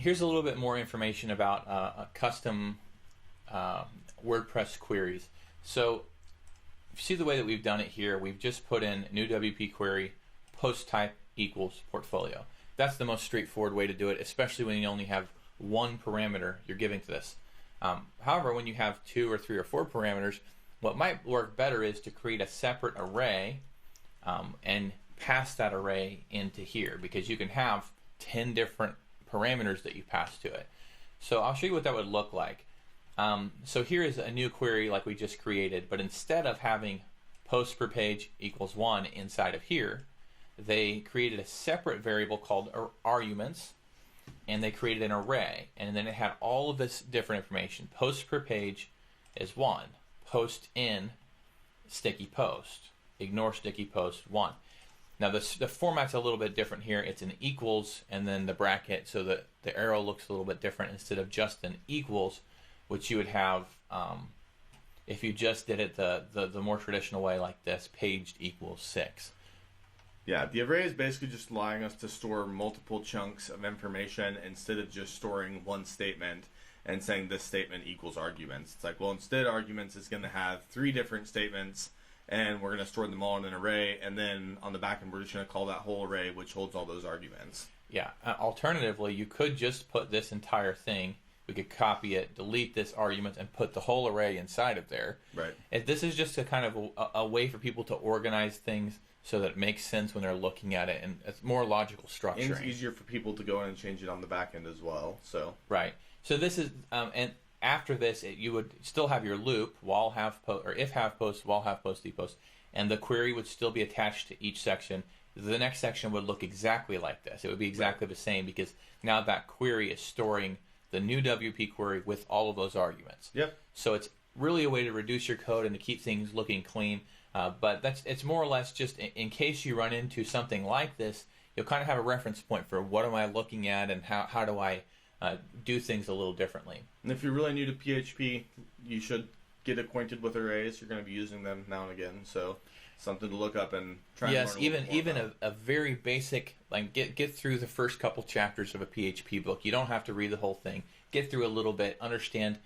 here's a little bit more information about custom WordPress queries. So if you see the way that we've done it here, we've just put in new WP query, post type equals portfolio. That's the most straightforward way to do it, especially when you only have one parameter you're giving to this. However, when you have 2 or 3 or 4 parameters, what might work better is to create a separate array and pass that array into here, because you can have 10 different parameters that you pass to it. So I'll show you what that would look like. So here is a new query like we just created, but instead of having post per page equals 1 inside of here, they created a separate variable called arguments, and they created an array, and then it had all of this different information. Post per page is 1, post in sticky post, ignore sticky post 1. Now the format's a little bit different here. It's an equals and then the bracket, so that the arrow looks a little bit different instead of just an equals, which you would have if you just did it the more traditional way like this, paged equals 6. Yeah, the array is basically just allowing us to store multiple chunks of information instead of just storing one statement and saying this statement equals arguments. It's like, well, instead arguments is going to have 3 different statements, and we're going to store them all in an array, and then on the back end we're just going to call that whole array, which holds all those arguments. Yeah, alternatively, you could just put this entire thing, we could copy it, delete this argument, and put the whole array inside of there. Right. If this is just a kind of a way for people to organize things so that it makes sense when they're looking at it, and it's more logical structuring. And it's easier for people to go in and change it on the back end as well. So right. So this is, and after this, you would still have your loop, while have post, or if have post, while have post, post, and the query would still be attached to each section. The next section would look exactly like this. It would be exactly the same, because now that query is storing the new WP query with all of those arguments. Yep. So it's really a way to reduce your code and to keep things looking clean. But it's more or less just in case you run into something like this, you'll kind of have a reference point for what am I looking at and how do I do things a little differently. And if you're really new to PHP, you should get acquainted with arrays. You're going to be using them now and again, so something to look up and try and learn a little more even about. a very basic, like get through the first couple chapters of a PHP book. You don't have to read the whole thing. Get through a little bit, understand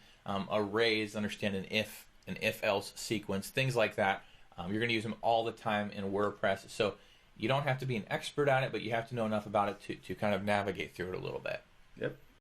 arrays, understand an if-else sequence, things like that. You're going to use them all the time in WordPress, so you don't have to be an expert at it, but you have to know enough about it to kind of navigate through it a little bit. Yep.